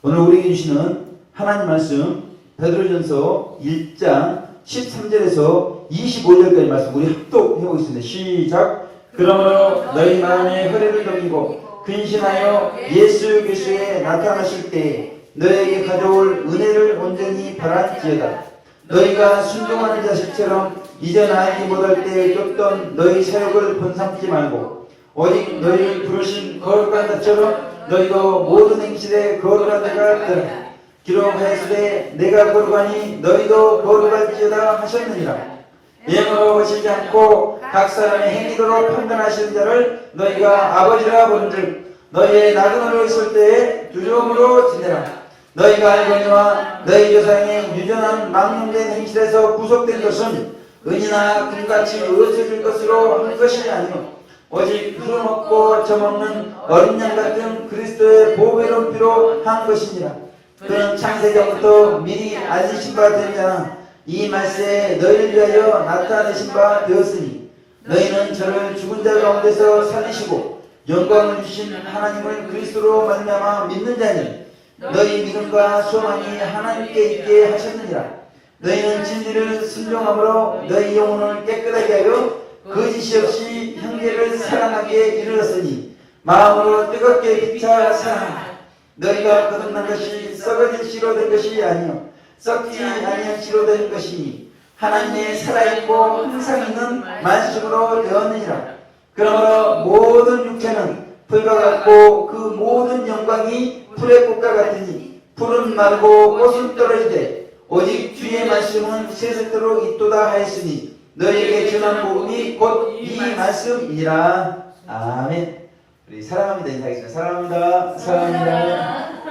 오늘 우리에게 주시는 하나님 말씀 베드로전서 1장 13절에서 25절까지 말씀 우리 합독해 보겠습니다. 시작. 그러므로 너희 마음에 허리를 돌리고 근신하여 예수 그리스도에 나타나실 때 너희에게 가져올 은혜를 온전히 바랄지어다. 너희가 순종하는 자식처럼 이전 알지 못할 때에 쫓던 너희 사역을 본삼지 말고 오직 너희를 부르신 거룩한 자처럼 너희도 모든 행실에 거룩한 자가 되라. 기록하였으되 내가 거룩하니 너희도 거룩할지어다 하셨느니라. 예물로 거시지 않고 각 사람의 행위대로 판단하시는 자를 너희가 아버지라 부른즉 너희의 나그네로 있을 때에 두려움으로 지내라. 너희가 알거니와 너희 조상의 유전한 망령된 행실에서 구속된 것은 은이나 금같이 없어질 것으로 한 것이 아니요 오직 흐름 없고 점없는 어린 양 같은 그리스도의 보배로운 피로 한 것이니라. 그는 창세전부터 미리 알리신 바 된 자나 이 말세에 너희를 위하여 나타내신 바 되었으니 너희는 저를 죽은 자 가운데서 살리시고 영광을 주신 하나님을 그리스도로 말미암아 믿는 자니 너희 믿음과 소망이 하나님께 있게 하셨느니라. 너희는 진리를 순종함으로 너희 영혼을 깨끗하게 하여 거짓이 없이 형제를 사랑하게 이르렀으니 마음으로 뜨겁게 비차 사랑하라. 너희가 거듭난 것이 썩어진 씨로 된 것이 아니요 썩지 아니한 씨로 된 것이니 하나님의 살아있고 항상 있는 말씀으로 되었느니라. 그러므로 모든 육체는 풀과 같고 그 모든 영광이 풀의 꽃과 같으니 풀은 마르고 꽃은 떨어지되 오직 주의 말씀은 세세토록 있도다 하였으니 너희에게 전한 복음이 곧 이 말씀이니라. 아멘. 우리 사랑합니다 인사하겠습니다. 사랑합니다. 사랑합니다.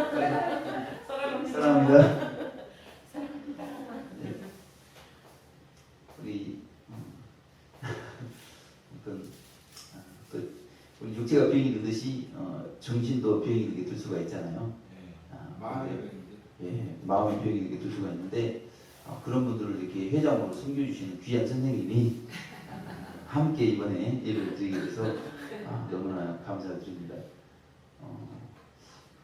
사랑합니다. 우리 우리 육체가 병이 들듯이 정신도 병이 들게 들 수가 있잖아요. 마음의 병이 들게 들 수가 있는데 그런 분들을 이렇게 회장으로 섬겨주시는 귀한 선생님이 함께 이번에 예배를 드리게 돼서 너무나 감사드립니다.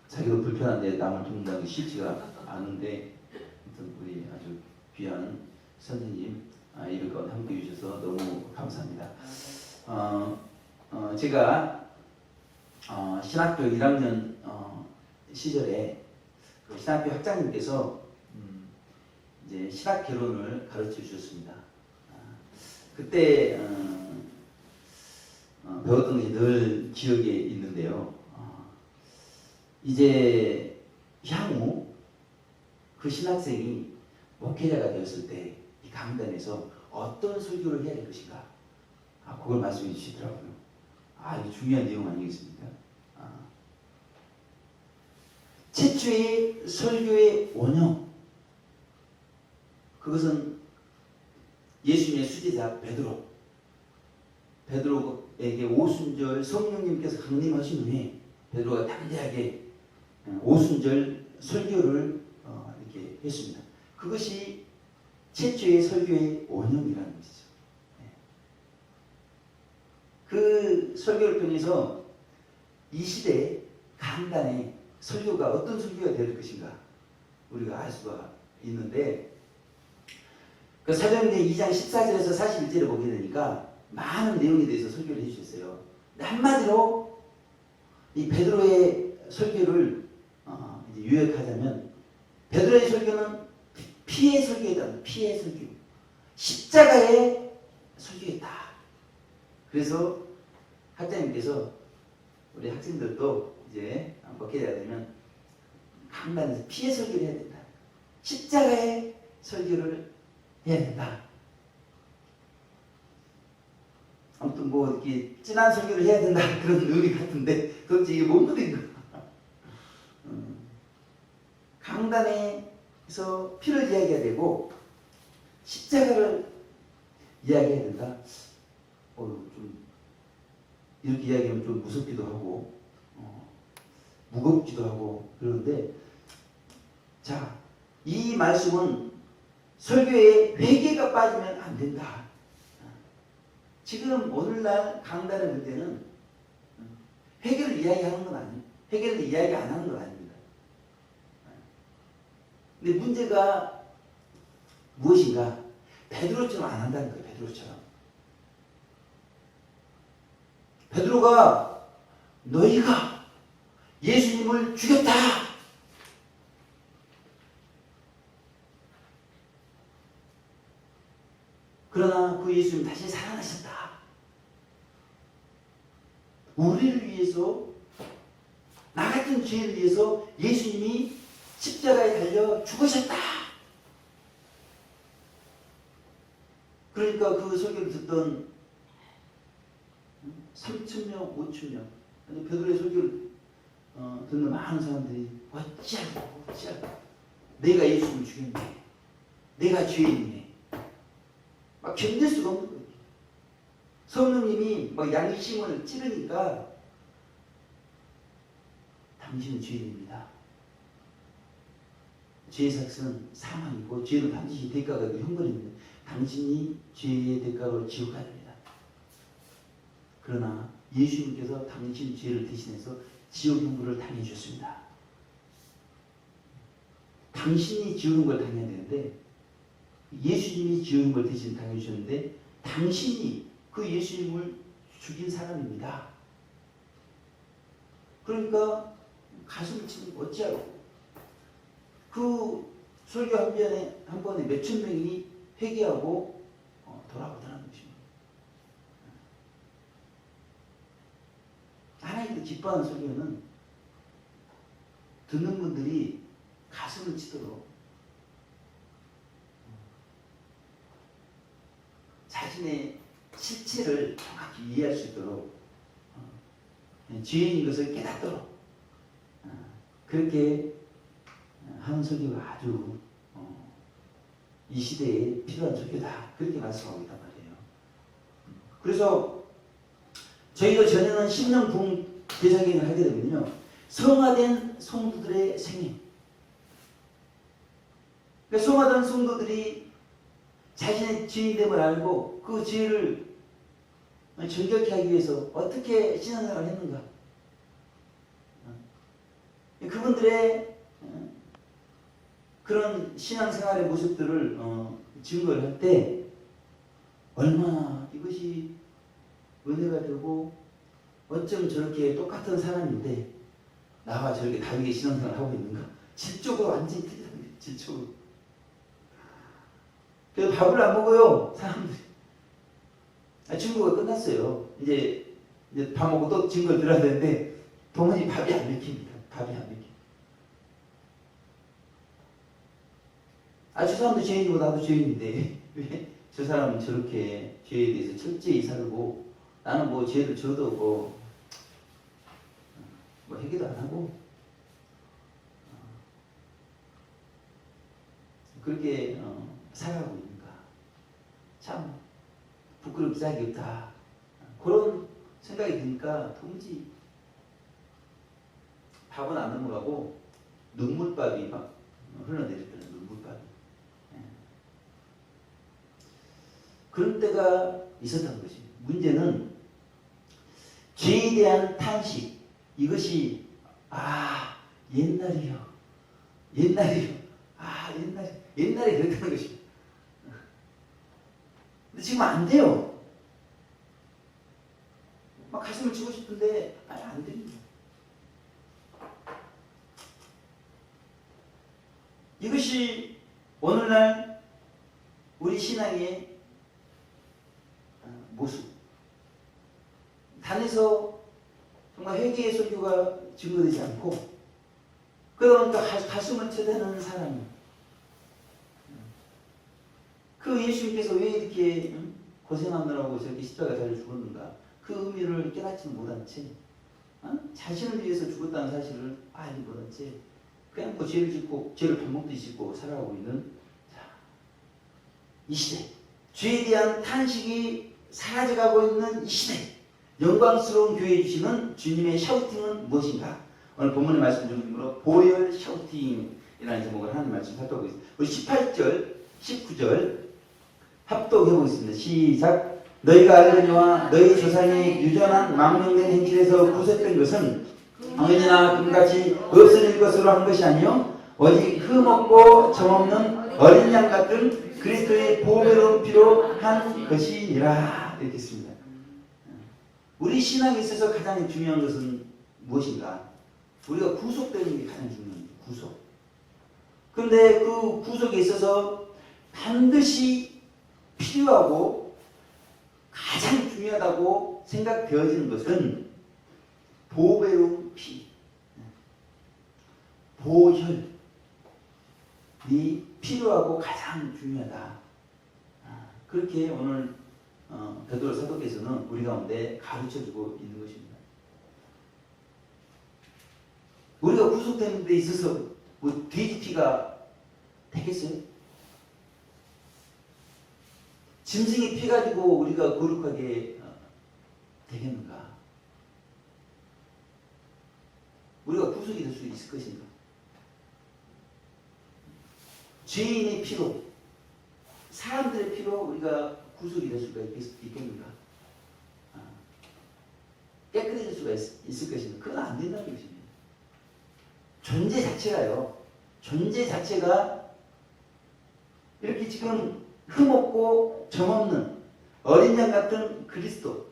자기도 불편한데 남을 돕는다는 게 쉽지가 않은데 우리 아주 귀한 선생님 예배 가운데 함께 해주셔서 너무 감사합니다. 제가 신학교 1학년 시절에 그 신학교 학장님께서 이제 신학 개론을 가르쳐 주셨습니다. 그때 배웠던 것이 늘 기억에 있는데요. 이제 향후 그 신학생이 목회자가 되었을 때 이 강단에서 어떤 설교를 해야 될 것인가 그걸 말씀해 주시더라고요. 이거 중요한 내용 아니겠습니까? 최초의 설교의 원형 그것은 예수님의 수제자 베드로에게 오순절 성령님께서 강림하신 후에 베드로가 담대하게 오순절 설교를 이렇게 했습니다. 그것이 최초의 설교의 원형이라는 것이죠. 그 설교를 통해서 이 시대 강단의 설교가 어떤 설교가 될 것인가 우리가 알 수가 있는데 그 사도행전 2장 14절에서 41절을 보게 되니까 많은 내용에 대해서 설교를 해주셨어요. 한마디로 이 베드로의 설교를 이제 요약하자면 베드로의 설교는 피의 설교였다. 피의 설교. 십자가의 설교였다. 그래서 학장님께서 우리 학생들도 이제 목회자가 되면 강단에서 피의 설교를 해야 된다. 십자가의 설교를 해야 된다. 아무튼 뭐 이렇게 진한 설교를 해야 된다 그런 의미 같은데 도대체 이게 뭔 말인가? 강단에서 피를 이야기해야 되고 십자가를 이야기해야 된다. 좀 이렇게 이야기하면 좀 무섭기도 하고 무겁기도 하고 그런데 자, 이 말씀은 설교에 회개가 빠지면 안 된다. 지금 오늘날 강단의 문제는 회개를 이야기하는 건 아니에요. 회개를 이야기 안 하는 건 아닙니다. 근데 문제가 무엇인가? 베드로처럼 안 한다는 거예요. 베드로처럼. 베드로가 너희가 예수님을 죽였다. 그러나 그 예수님 다시 살아나셨다. 우리를 위해서, 나 같은 죄를 위해서 예수님이 십자가에 달려 죽으셨다. 그러니까 그 설교를 듣던 3,000명, 5,000명, 베드로의 설교를 듣는 많은 사람들이 어찌하고 내가 예수님을 죽였네, 내가 죄인이네, 막 견딜 수가 없는 거예요. 성령님이 막 양심을 찌르니까 당신은 죄인입니다. 죄의 삭은 사망이고 죄는 반드시 대가가 있고 형벌입니다. 당신이 죄의 대가로 지옥 가야 됩니다. 그러나 예수님께서 당신 죄를 대신해서 지옥 형벌을 당해주셨습니다. 당신이 지옥 형벌을 당해야 되는데 예수님이 지옥 형벌을 대신 당해주셨는데 당신이 그 예수님을 죽인 사람입니다. 그러니까 가슴을 치면 어찌하고 그 설교 한 번에 몇천 명이 회개하고 돌아오더라는 것입니다. 하나님도 기뻐하는 설교는 듣는 분들이 가슴을 치도록 자신의 실체를 정확히 이해할 수 있도록 죄인인 것을 깨닫도록 그렇게 하는 설교가 아주 이 시대에 필요한 설교다. 그렇게 말씀하고 있단 말이에요. 그래서 저희도 전에는 신령 부흥 대사기행을 하게 되면요, 성화된 성도들의 생애, 그러니까 성화된 성도들이 자신의 죄인됨을 알고 그 죄를 정결케 하기 위해서 어떻게 신앙생활을 했는가, 그분들의 그런 신앙생활의 모습들을 증거를 할 때 얼마나 이것이 은혜가 되고, 어쩜 저렇게 똑같은 사람인데 나와 저렇게 다르게 신앙생활을 하고 있는가. 질적으로 완전히 틀리다는 거예요. 질적으로. 그래서 밥을 안 먹어요, 사람들이. 증거가 끝났어요. 이제 밥 먹고 또 증거를 들어야 되는데 도무지 밥이 안 먹힙니다. 밥이 안 먹힙니다. 저 사람도 죄인이고 나도 죄인인데 왜 저 사람은 저렇게 죄에 대해서 철저히 살고 나는 뭐 죄를 져도 뭐 회개도 안 하고 그렇게 살아가고 있는가. 참 부끄럽기 짝이 없다. 그런 생각이 드니까 도무지 밥은 안 넘어가고 눈물밥이 막 흘러내렸더니 눈물밥이. 그런 때가 있었던 것입니다. 문제는 죄에 대한 탄식, 이것이 옛날에 그랬다는 것입니다. 근데 지금 안 돼요. 막 가슴을 치고 싶은데 안 됩니다. 이것이 오늘날 우리 신앙의 모습. 단에서 정말 회개의 설교가 증거되지 않고, 그러니까 가슴을 쳐대는 사람. 그 예수님께서 왜 이렇게 고생하느라고 저렇게 십자가에 달려 죽었는가, 그 의미를 깨닫지는 못한 채, 자신을 위해서 죽었다는 사실을 알지 못한 채 그냥 뭐 죄를 짓고 죄를 밥 먹듯이 짓고 살아가고 있는 이 시대, 죄에 대한 탄식이 사라져가고 있는 이 시대, 영광스러운 교회에 주시는 주님의 샤우팅은 무엇인가? 오늘 본문의 말씀 중심으로 보혈 샤우팅이라는 제목을 하나님 말씀 살펴보겠습니다. 우리 18절, 19절 합독해보겠습니다. 시작. 너희가 알거니와 너희 조상의 유전한 망령된 행실에서 구속된 것은 은이나 금같이 없어질 것으로 한 것이 아니요 오직 흠없고 점없는 어린 양 같은 그리스도의 보배로운 피로 한 것이니라. 이렇게 했습니다. 우리 신앙에 있어서 가장 중요한 것은 무엇인가? 우리가 구속되는 게 가장 중요합니다. 구속. 그런데 그 구속에 있어서 반드시 필요하고 가장 중요하다고 생각되어지는 것은 보배로운 피, 보혈이 필요하고 가장 중요하다. 그렇게 오늘 베드로 사도께서는 우리 가운데 가르쳐주고 있는 것입니다. 우리가 구속되는 데 있어서 뭐 돼지 피가 되겠어요? 짐승이 피 가지고 우리가 거룩하게 되겠는가? 우리가 구속이 될 수 있을 것인가? 죄인의 피로, 사람들의 피로 우리가 구속이 될 수가 있겠는가? 깨끗해질 수가 있을 것인가? 그건 안 된다는 것입니다. 존재 자체가요. 존재 자체가 이렇게 지금 흠없고 점없는 어린 양 같은 그리스도,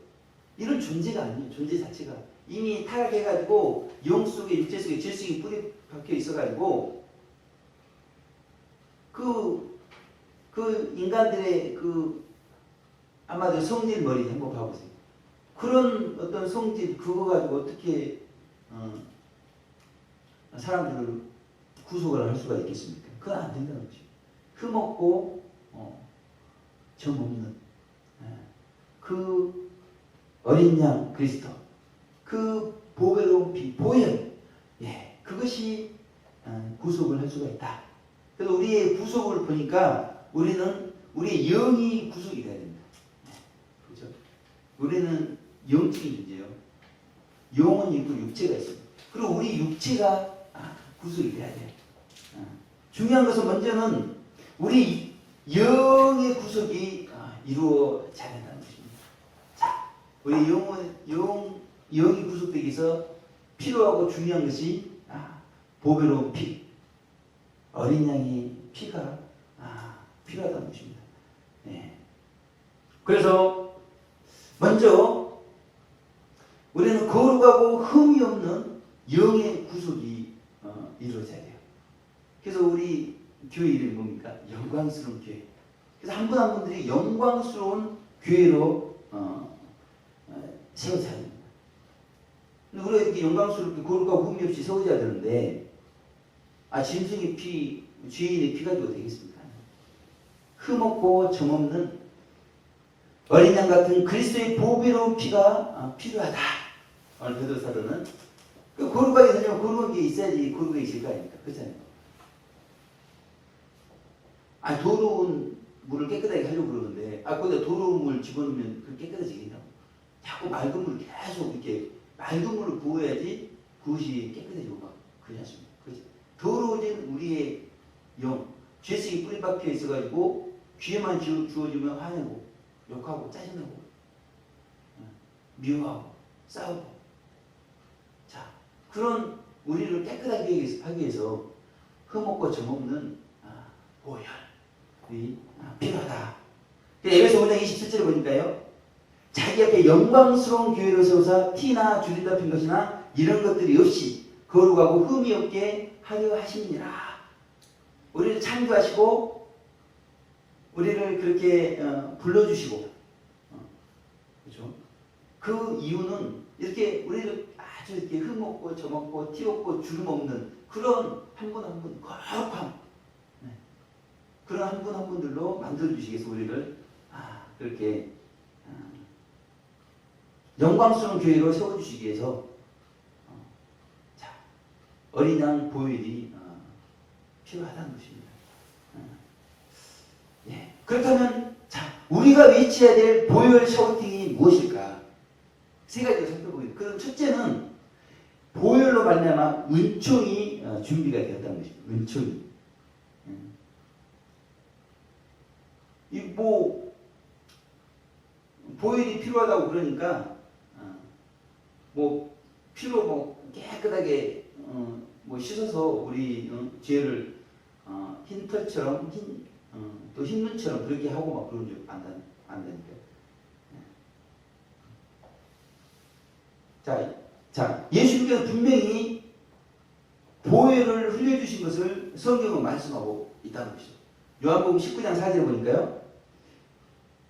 이런 존재가 아니에요. 존재 자체가 이미 타락해가지고 영 속에, 육체 속에 질식이 뿌리 박혀 있어가지고 그 인간들의 아마도 성질 머리 한번 봐보세요. 그런 어떤 성질 그거 가지고 어떻게 사람들을 구속을 할 수가 있겠습니까? 그건 안 된다는 것이죠. 흠없고 점없는 그 어린 양 그리스도, 그 보배로운 피, 보혈, 그것이 구속을 할 수가 있다. 그래서 우리의 구속을 보니까 우리는 우리의 영이 구속이 돼야 됩니다. 그렇죠? 우리는 영적인 존재예요. 영은 있고 육체가 있습니다. 그리고 우리 육체가 구속이 돼야 돼요. 중요한 것은 먼저는 우리 영의 구속이 이루어져야 된다는 것입니다. 자, 우리 영이 구속되기 위해서 필요하고 중요한 것이 보배로운 피, 어린 양의 피가 필요하다는 것입니다. 그래서 먼저 우리는 거룩하고 흠이 없는 영의 구속이 이루어져야 돼요. 그래서 우리 교회 이름이 뭡니까? 영광스러운 교회. 그래서 한 분 한 분들이 영광스러운 교회로 세워져야 됩니다. 근데 우리가 이렇게 영광스럽게 거룩하고 흠이 없이 세워져야 되는데 짐승의 피, 죄인의 피 가지고 되겠습니까? 흠없고 점없는 어린 양 같은 그리스도의 보배로운 피가 필요하다. 오늘 베드로 사도는 거룩하게 살려면 거룩한 게 있어야지 거룩하게 있을 거 아닙니까? 그렇잖아요. 더러운 물을 깨끗하게 하려고 그러는데 거기다 더러운 물 집어넣으면 그 깨끗해지겠냐고. 자꾸 맑은 물 계속 이렇게 맑은 물을 부어야지 그것이 깨끗해지고 막 그러지 않습니까? 그렇지? 더러워진 우리의 영, 죄성이 뿌리 박혀 있어가지고 귀에만 주어지면 화내고 욕하고 짜증나고 미워하고 싸우고. 자, 그런 우리를 깨끗하게 하기 위해서 흠없고 점없는 보혈이 필요하다. 에베소 5장 27절에 보니까요, 자기 앞에 영광스러운 교회로 세우사 티나 주리다 핀 것이나 이런 것들이 없이 거룩하고 흠이 없게 하려 하심이니라. 우리를 창조하시고 우리를 그렇게 불러주시고, 그렇죠? 그 이유는 이렇게 우리를 아주 이렇게 흠없고 점없고 티 없고 주름 없는 그런 한 분 한 분 거룩함, 그런 한 분 한 분들로 만들어 주시기 위해서 우리를 그렇게 영광스러운 교회로 세워 주시기 위해서 어린 양 보혈이 필요하다는 것입니다. 그렇다면 우리가 외쳐야 될 보혈 샤우팅이 무엇일까? 세 가지를 살펴보겠습니다. 그럼 첫째는 보혈로 말미암아 은총이 준비가 되었다는 것입니다. 은총이. 보혈이 필요하다고 그러니까 피로 깨끗하게 뭐 씻어서 우리 죄를 흰 털처럼 또 흰 눈처럼 그렇게 하고 막 그런 줄 안다니까요. 자, 예수님께서 분명히 보혈을 흘려주신 것을 성경은 말씀하고 있다는 것이죠. 요한복음 19장 4절에 보니까요.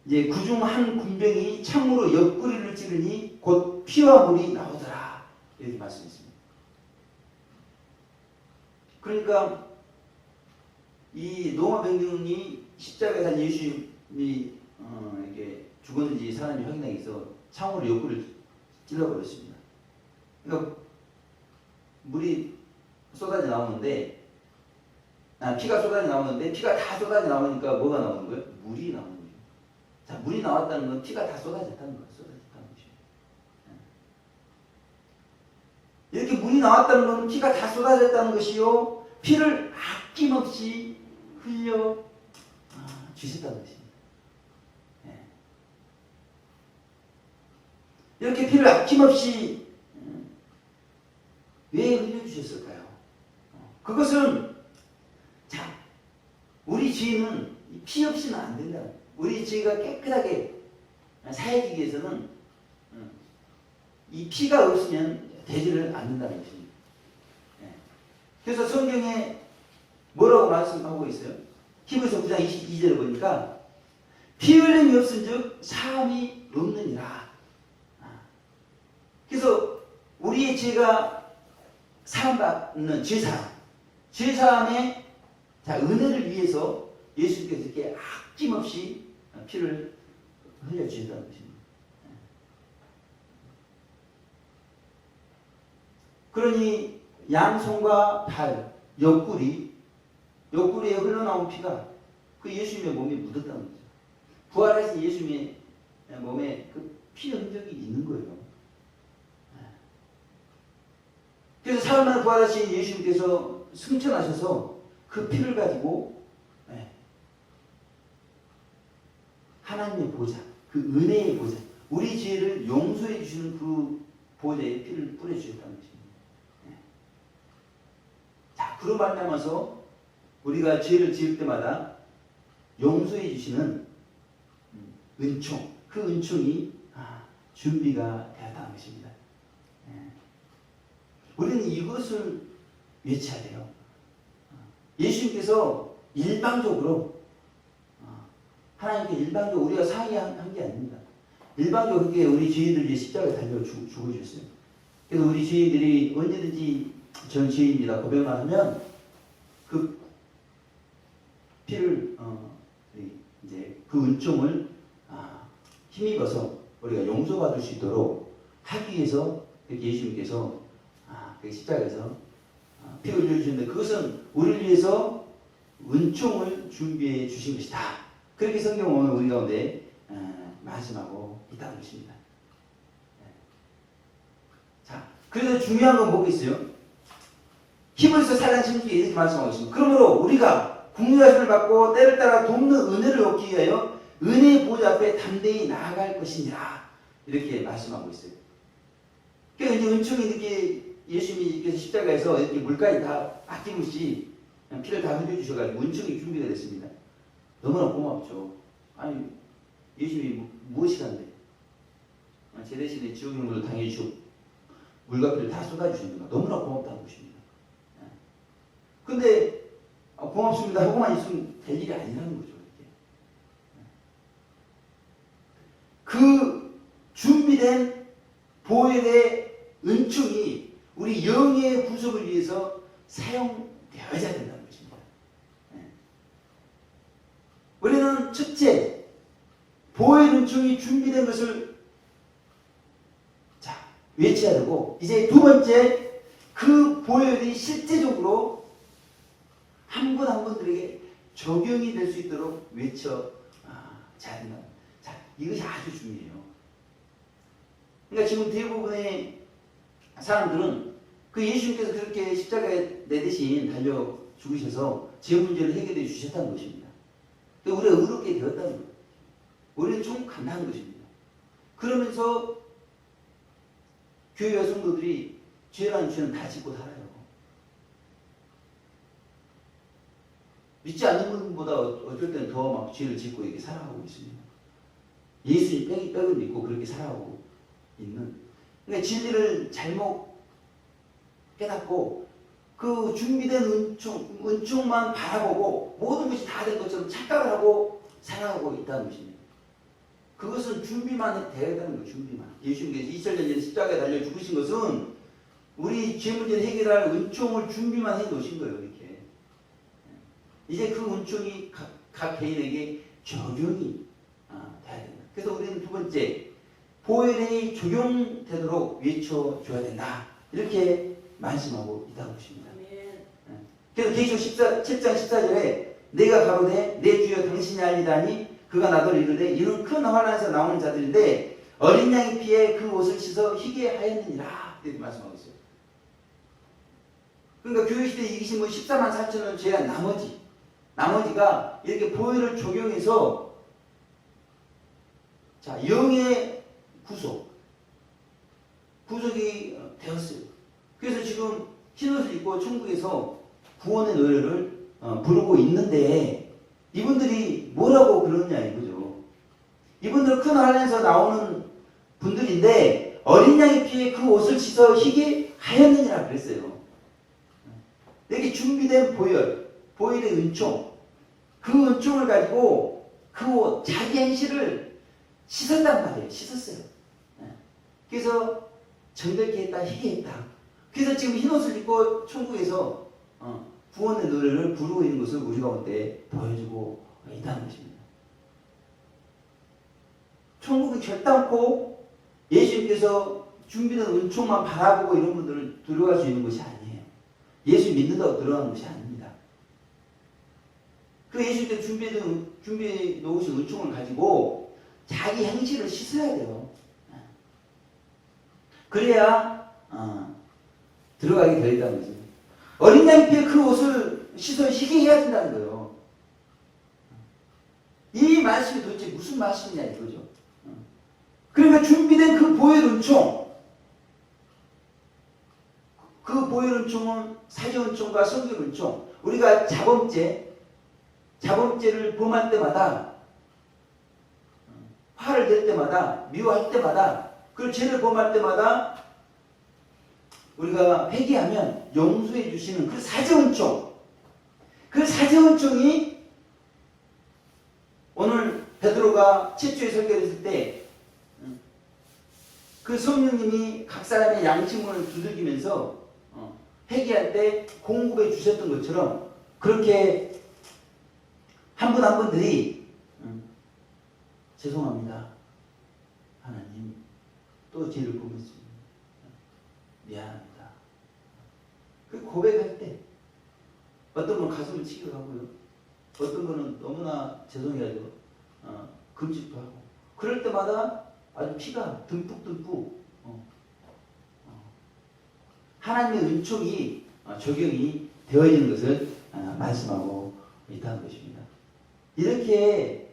이제 그중 한 군병이 창으로 옆구리를 찌르니 곧 피와 물이 나오더라. 이렇게 말씀했습니다. 그러니까 이 로마 병정이 십자가에 산 예수님이 이렇게 죽었는지 사람이 확인하기 위해서 창으로 옆구리를 찔러버렸습니다. 그러니까 물이 쏟아져 나오는데 피가 쏟아져 나오는데 피가 다 쏟아져 나오니까 뭐가 나오는 거예요? 물이 나오는 거예요. 자, 물이 나왔다는 건 피가 다 쏟아졌다는 거예요. 쏟아졌다는 것이죠. 이렇게 물이 나왔다는 건 피가 다 쏟아졌다는 것이요. 피를 아낌없이 흘려 주셨다는 것입니다. 이렇게 피를 아낌없이 왜 흘려주셨을까요? 그것은 자, 우리 죄는 피 없이는 안 된다. 우리 죄가 깨끗하게 사해지기 위해서는 이 피가 없으면 되지를 않는다는 것입니다. 그래서 성경에 뭐라고 말씀하고 있어요? 히브리서 9장 22절을 보니까 피 흘림이 없은즉 사함이 없느니라. 그래서 우리의 죄가 사함받는 죄사함의 은혜를 위해서 예수님께서 이렇게 아낌없이 피를 흘려주셨다는 것입니다. 그러니 양손과 발, 옆구리에 흘러나온 피가 그 예수님의 몸에 묻었다는 거죠. 부활하신 예수님의 몸에 그 피 흔적이 있는 거예요. 그래서 사흘 만에 부활하신 예수님께서 승천하셔서 그 피를 가지고 하나님의 보좌, 그 은혜의 보좌, 우리 죄를 용서해 주시는 그 보좌에 피를 뿌려주셨다는 것입니다. 자, 그로 말미암아서 우리가 죄를 지을 때마다 용서해 주시는 은총, 그 은총이 준비가 되었다는 것입니다. 우리는 이것을 외쳐야 돼요. 예수님께서 일방적으로 하나님께 일방적으로 우리가 상의한 게 아닙니다. 일방적으로 그렇게 우리 죄인들 위해 십자가에 달려 죽어주셨어요. 그래서 우리 죄인들이 언제든지 전 죄인입니다 고백만 하면 그 피를 이제 그 은총을 힘입어서 우리가 용서받을 수 있도록 하기 위해서 이렇게 예수님께서 십자가에서 피 흘려주셨는데 그것은 우리를 위해서 은총을 준비해 주신 것이다. 그렇게 성경은 오늘 우리 가운데 말씀하고 있다는 것입니다. 자, 그래서 중요한 건 뭐겠어요? 히브리서 4장 16절에 이렇게 말씀하고 있습니다. 그러므로 우리가 국류하심을 받고 때를 따라 돕는 은혜를 얻기 위하여 은혜의 보좌 앞에 담대히 나아갈 것이니라. 이렇게 말씀하고 있어요. 그러니까 이제 은총이 이렇게 예수님께서 십자가에서 이렇게 물까지 다 아낌없이 피를 다 흘려주셔가지고 은총이 준비가 됐습니다. 너무나 고맙죠. 아니, 예수님이 무엇이 간대? 제 대신에 지옥의 물을 당해주시고 물과 피를 다 쏟아주시는 거 너무나 고맙다는 것입니다. 근데 고맙습니다 하고만 있으면 될 일이 아니라는 거죠. 그 준비된 보혈의 은총이 우리 영의 구속을 위해서 사용되어야 된다는 것입니다. 우리는 첫째, 보혈 은총이 준비된 것을 외쳐야 되고, 이제 두 번째, 그 보혈이 실제적으로 한 분 한 분들에게 적용이 될 수 있도록 외쳐야 된다. 자, 이것이 아주 중요해요. 그러니까 지금 대부분의 사람들은 그 예수님께서 그렇게 십자가에 내 대신 달려 죽으셔서 제 문제를 해결해 주셨다는 것입니다. 우리가 의롭게 되었다는 거예요. 우리는 좀 간다는 것입니다. 그러면서 교회와 성도들이 죄라는 죄는 다 짓고 살아요. 믿지 않는 분보다 어떨 때는 더 막 죄를 짓고 이렇게 살아가고 있습니다. 예수님 빽을 믿고 그렇게 살아가고 있는. 그러니까 진리를 잘못 깨닫고 그 준비된 은총만 바라보고 모든 것이 다 된 것처럼 착각을 하고 살아가고 있다는 것입니다. 그것은 준비만 되어야 되는 거예요. 준비만. 예수님께서 2000년 전에 십자가에 달려 죽으신 것은 우리 죄 문제를 해결할 은총을 준비만 해 놓으신 거예요. 이렇게. 이제 그 은총이 각 개인에게 적용이 돼야 된다. 그래서 우리는 두 번째, 보혈이 적용되도록 외쳐줘야 된다. 이렇게 말씀하고 있다고 보십니다. 그래서 계시록 7장 14절에 내가 가로되 내 주여 당신이 알리다니 그가 나더러 이르되 이는 큰 환난에서 나오는 자들인데 어린 양의 피에 그 옷을 씻어 희게 하였느니라. 이렇게 말씀하고 있어요. 그러니까 교회시대에 이기신 분 14만 4천은 제한 나머지가 이렇게 보혈을 적용해서 자, 영의 구속이 되었어요. 그래서 지금 흰옷을 입고 천국에서 구원의 노래를 부르고 있는데 이분들이 뭐라고 그러느냐 이거죠. 이분들은 큰 환난에서 나오는 분들인데 어린 양의 피에 그 옷을 씻어 희게 하였느니라 그랬어요. 이렇게 준비된 보혈의 은총, 그 은총을 가지고 그 옷, 자기 행실을 씻었단 말이에요. 씻었어요. 그래서 정결케 했다, 희게 했다. 그래서 지금 흰옷을 입고 천국에서 구원의 노래를 부르고 있는 것을 우리 가운데 보여주고 있다는 것입니다. 천국이 결단코 예수님께서 준비된 은총만 바라보고 이런 분들을 들어갈 수 있는 것이 아니에요. 예수 믿는다고 들어가는 것이 아닙니다. 그 예수님께 준비해 놓으신 은총을 가지고 자기 행실을 씻어야 돼요. 그래야 들어가게 되어 있다는 거죠. 어린 양 피에 그 옷을 씻어 희게 해야 된다는 거예요. 이 말씀이 도대체 무슨 말씀이냐 이거죠. 그러니까 준비된 그 보혈 은총, 그 보혈 은총은 사제 은총과 성결 은총, 우리가 자범죄를 범할 때마다, 화를 낼 때마다, 미워할 때마다, 그 죄를 범할 때마다 우리가 회개하면 용서해 주시는 그 사제 은총, 그 사제 은총이 오늘 베드로가 최초에 설교를 했을 때 그 성령님이 각 사람의 양심을 두들기면서 회개할 때 공급해 주셨던 것처럼 그렇게 한 분 한 분들이 죄송합니다. 하나님 또 죄를 범했습니다. 미안합니다. 그 고백할 때 어떤 분은 가슴을 치기도 하고요. 어떤 분은 너무나 죄송해가지고 금식도 하고 그럴 때마다 아주 피가 듬뿍듬뿍 하나님의 은총이 적용이 되어 있는 것을 말씀하고 있다는 것입니다. 이렇게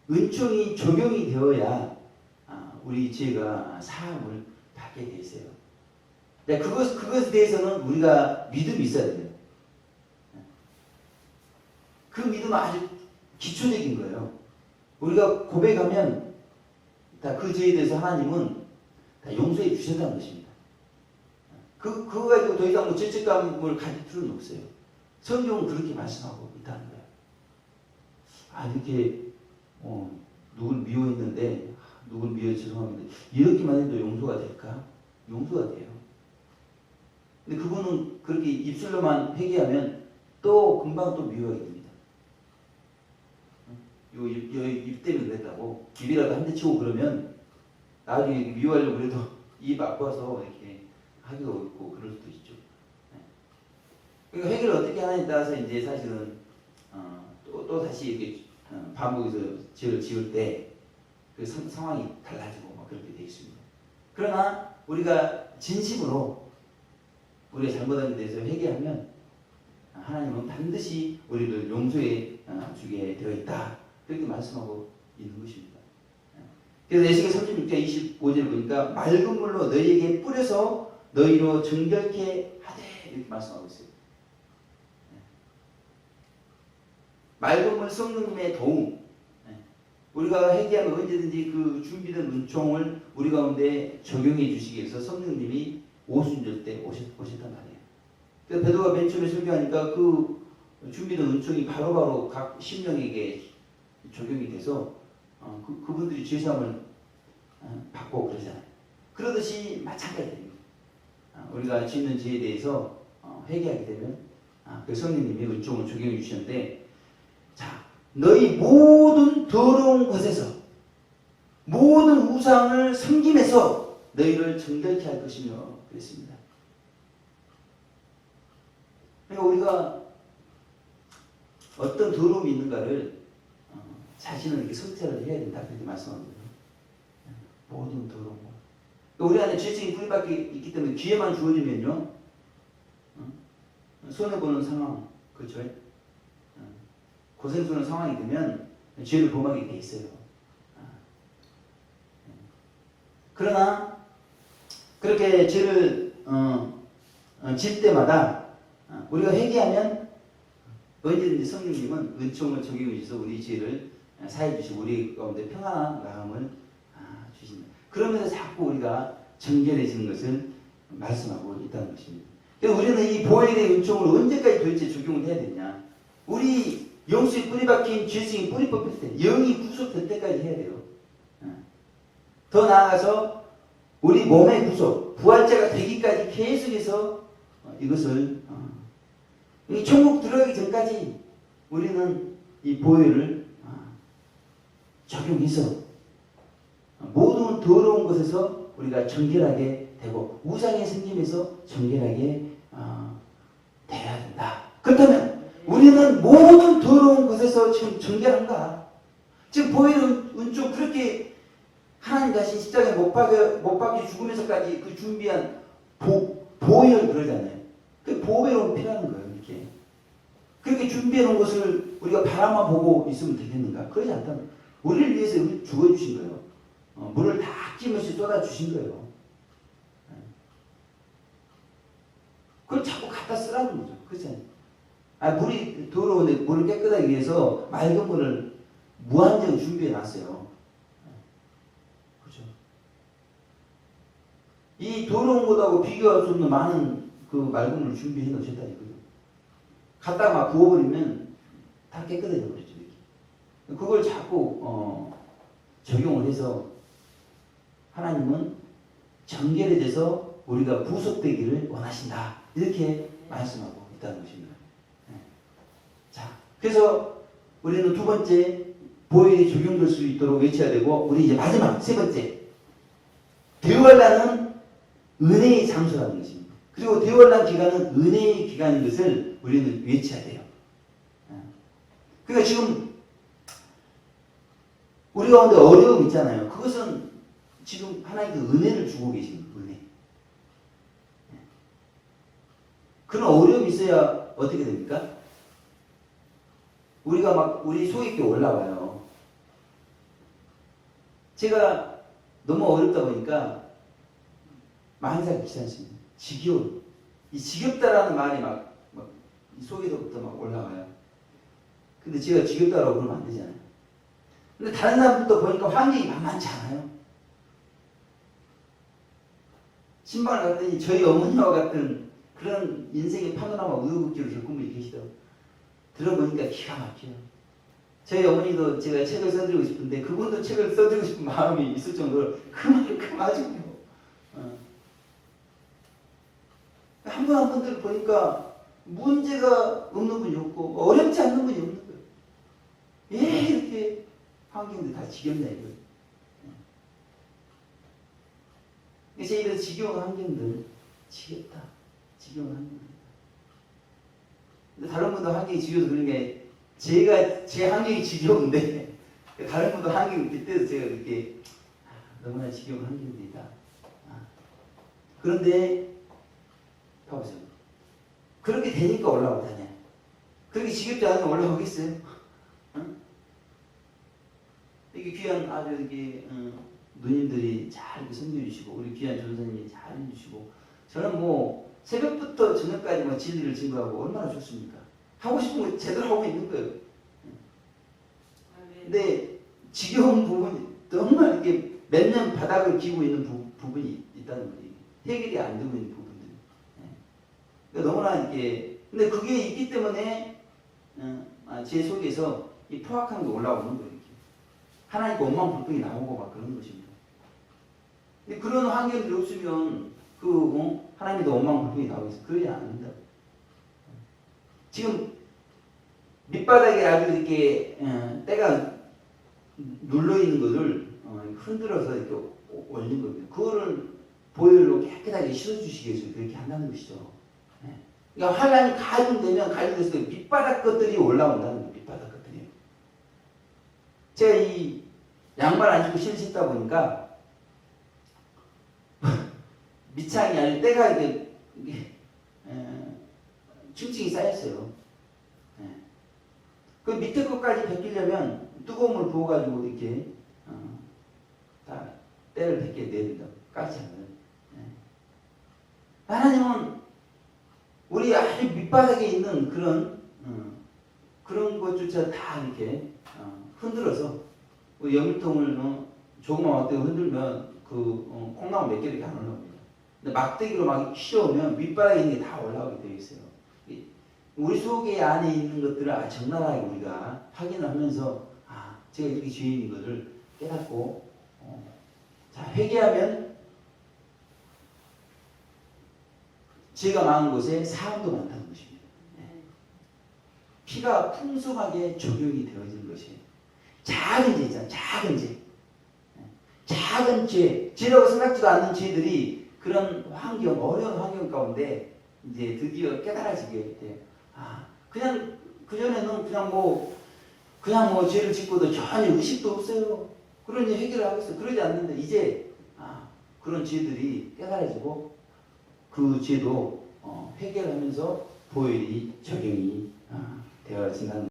은총이 적용이 되어야 우리 죄가 사함을 받게 되어 있어요. 그것에 대해서는 우리가 믿음이 있어야 돼요. 그 믿음은 아주 기초적인 거예요. 우리가 고백하면 다 그 죄에 대해서 하나님은 다 용서해 주신다는 것입니다. 그거 가지고 더 이상 죄책감을 가질 필요는 없어요. 성경은 그렇게 말씀하고 있다는 거예요. 이렇게 누굴 미워했는데 누굴 미워해 죄송합니다. 이렇게만 해도 용서가 될까? 용서가 돼요. 근데 그분은 그렇게 입술로만 회개하면 또 금방 또 미워하게 됩니다. 입 때문에 그랬다고 입이라도 한 대 치고 그러면 나중에 미워하려고 그래도 입 아파서 이렇게 하기가 어렵고 그럴 수도 있죠. 그러니까 회개를 어떻게 하느냐에 따라서 이제 사실은 또 다시 이렇게 반복해서 죄를 지을 때 그 상황이 달라지고 막 그렇게 되어 있습니다. 그러나 우리가 진심으로 우리가 잘못한 데 대해서 회개하면 하나님은 반드시 우리를 용서해 주게 되어 있다. 그렇게 말씀하고 있는 것입니다. 그래서 에스겔 36장 25절 보니까 맑은 물로 너희에게 뿌려서 너희로 정결케 하되 이렇게 말씀하고 있어요. 맑음을 성령님의 도움. 우리가 회개하면 언제든지 그 준비된 은총을 우리 가운데 적용해 주시기 위해서 성령님이 오순절 때 오셨단 말이에요. 그래서 베드로가 맨 처음에 설교하니까 그 준비된 은총이 바로바로 각 심령에게 적용이 돼서 그분들이 죄사함을 받고 그러잖아요. 그러듯이 마찬가지입니다. 우리가 짓는 죄에 대해서 회개하게 되면 그 성령님이 은총을 적용해 주시는데, 자, 너희 모든 더러운 것에서 모든 우상을 섬김에서 너희를 정결케 할 것이며 그랬습니다. 그러니까 우리가 어떤 더러움이 있는가를 자신은 이렇게 성찰을 해야 된다, 그렇게 말씀합니다. 모든 더러운 것. 우리 안에 죄성이 뿌리박혀 있기 때문에 기회만 주어지면요, 손해보는 상황, 그렇죠? 고생스러운 상황이 되면 죄를 범하게 돼 있어요. 그러나 그렇게 죄를 질 때마다 우리가 회개하면 언제든지 성령님은 은총을 적용해 주셔서 우리 죄를 사해 주시고 우리 가운데 평안한 마음을 주십니다. 그러면서 자꾸 우리가 정결해지는 것을 말씀하고 있다는 것입니다. 그래서 우리는 이 보혈의 은총을 언제까지 도대체 적용을 해야 되냐? 우리 영수에 뿌리 박힌 죄성이 뿌리 뽑힐 때, 영이 구속될 때까지 해야 돼요. 더 나아가서 우리 몸의 구속, 부활자가 되기까지 계속해서 이것을 이 천국 들어가기 전까지 우리는 이 보혈을 적용해서 모든 더러운 것에서 우리가 정결하게 되고 우상의 생김에서 정결하게 돼야 된다. 그렇다면 우리는 모든 더러운 것에서 지금 정결한가? 지금 보혈은 은총 그렇게 하나님 자신 십자가에 못 박혀 죽으면서까지 그 준비한 보혈 그러잖아요. 그 보혈은 필요한 거예요. 이렇게 그렇게 준비해 놓은 것을 우리가 바라만 보고 있으면 되겠는가? 그러지 않다면 우리를 위해서 죽어주신 거예요. 물을 다 아낌없이 쏟아주신 거예요. 그걸 자꾸 갖다 쓰라는 거죠. 그렇잖아요. 물이 더러운데 물을 깨끗하기 위해서 맑은 물을 무한정 준비해 놨어요. 그렇죠. 이 더러운 것하고 비교할 수 없는 많은 그 맑은 물을 준비해 놓으셨다니까요. 갖다가 막 부어버리면 다 깨끗해져 버리죠. 그걸 자꾸 적용을 해서 하나님은 정결해져서 우리가 구속되기를 원하신다. 이렇게 말씀하고 있다는 것입니다. 자, 그래서 우리는 두 번째 보혈이 적용될 수 있도록 외쳐야 되고, 우리 이제 마지막 세 번째 대환란은 은혜의 장소라는 것입니다. 그리고 대환란 기간은 은혜의 기간인 것을 우리는 외쳐야 돼요. 그러니까 지금 우리 가운데 어려움 있잖아요. 그것은 지금 하나님께서 은혜를 주고 계신 은혜. 그런 어려움이 있어야 어떻게 됩니까? 우리가 막 우리 속에 이렇게 올라와요. 제가 너무 어렵다 보니까 만사 귀찮습니다. 지겨워. 이 지겹다라는 말이 막 이 속에서부터 막 올라와요. 근데 제가 지겹다라고 그러면 안 되잖아요. 근데 다른 사람들도 보니까 환경이 만만치 않아요. 신방을 갔더니 저희 어머니와 같은 그런 인생의 파노라마 우여곡절을 겪은 분이 계시더라고요. 들어보니까 기가 막혀요. 저희 어머니도 제가 책을 써드리고 싶은데 그분도 책을 써드리고 싶은 마음이 있을 정도로 그만큼 아주 한 분 한 분들 보니까 문제가 없는 분이 없고 어렵지 않는 분이 없는 거예요. 왜 이렇게 환경들이 다 지겹냐 이거예요. 제 입에서 지겨운 환경들 지겹다. 지겨운 환경들. 근데 다른 분도 환경이 지겨워서 그런 게 제 환경이 지겨운데 다른 분도 환경이 그때도 제가 그렇게 너무나 지겨운 환경들이다. 그런데 봐보세요. 그렇게 되니까 올라오잖아요. 그렇게 지겹지 않으면 올라오겠어요? 응? 이게 귀한 아주 이렇게 누님들이 잘 섬겨 주시고 우리 귀한 전사님이 잘 해주시고 저는 뭐 새벽부터 저녁까지 뭐 진리를 증거하고 얼마나 좋습니까? 하고 싶은 거 제대로 하고 있는 거예요. 근데 지겨운 부분이 정말 이렇게 몇 년 바닥을 기고 있는 부분이 있다는 거지. 해결이 안 되고 있는 부분들. 그러니까 너무나 이렇게 근데 그게 있기 때문에 제 속에서 이 포악한 게 올라오는 거예요. 이렇게. 하나님 원망 불평이 나오고 막 그런 것입니다. 근데 그런 환경들이 없으면 하나님도 원망 불평이 나오고 있어. 그러지 않는다. 지금 밑바닥에 아주 이렇게 때가 눌러 있는 것을 흔들어서 이렇게 올린 겁니다. 그거를 보혈로 깨끗하게 씻어주시기 위해서 그렇게 한다는 것이죠. 그러니까 환란이 가중되면 가중돼서 밑바닥 것들이 올라온다는 거예요. 밑바닥 것들이. 제가 이 양말 안 신고 신을 신다 보니까 밑창이 아니라 때가 이렇게 층층이 쌓였어요. 그 밑에 것까지 벗기려면 뜨거운 물 부어가지고 이렇게 다 때를 벗겨야 된다. 까지 않아요. 하나님은 우리 아주 밑바닥에 있는 그런 것조차 다 이렇게 흔들어서 우리 연필통을 조그만 막대기 흔들면 콩나물 몇 개 이렇게 안 올라옵니다. 근데 막대기로 막 휘저으면 밑바닥에 있는 게 다 올라오게 되어 있어요. 우리 속에 안에 있는 것들을 적나라하게 우리가 확인을 하면서 제가 이렇게 죄인인 것을 깨닫고 자 회개하면 죄가 많은 곳에 사함도 많다는 것입니다. 피가 풍성하게 적용이 되어지는 것이에요. 작은 죄 있잖아요. 작은 죄. 작은 죄, 죄라고 생각지도 않는 죄들이 그런 어려운 환경 가운데 이제 드디어 깨달아지게 돼요. 그냥 그전에는 그냥 뭐 죄를 짓고도 전혀 의식도 없어요. 그러니 해결을 하고 있어요. 그러지 않는데 이제 그런 죄들이 깨달아지고 그 죄도 해결하면서 보혈이 적용이 되어진다는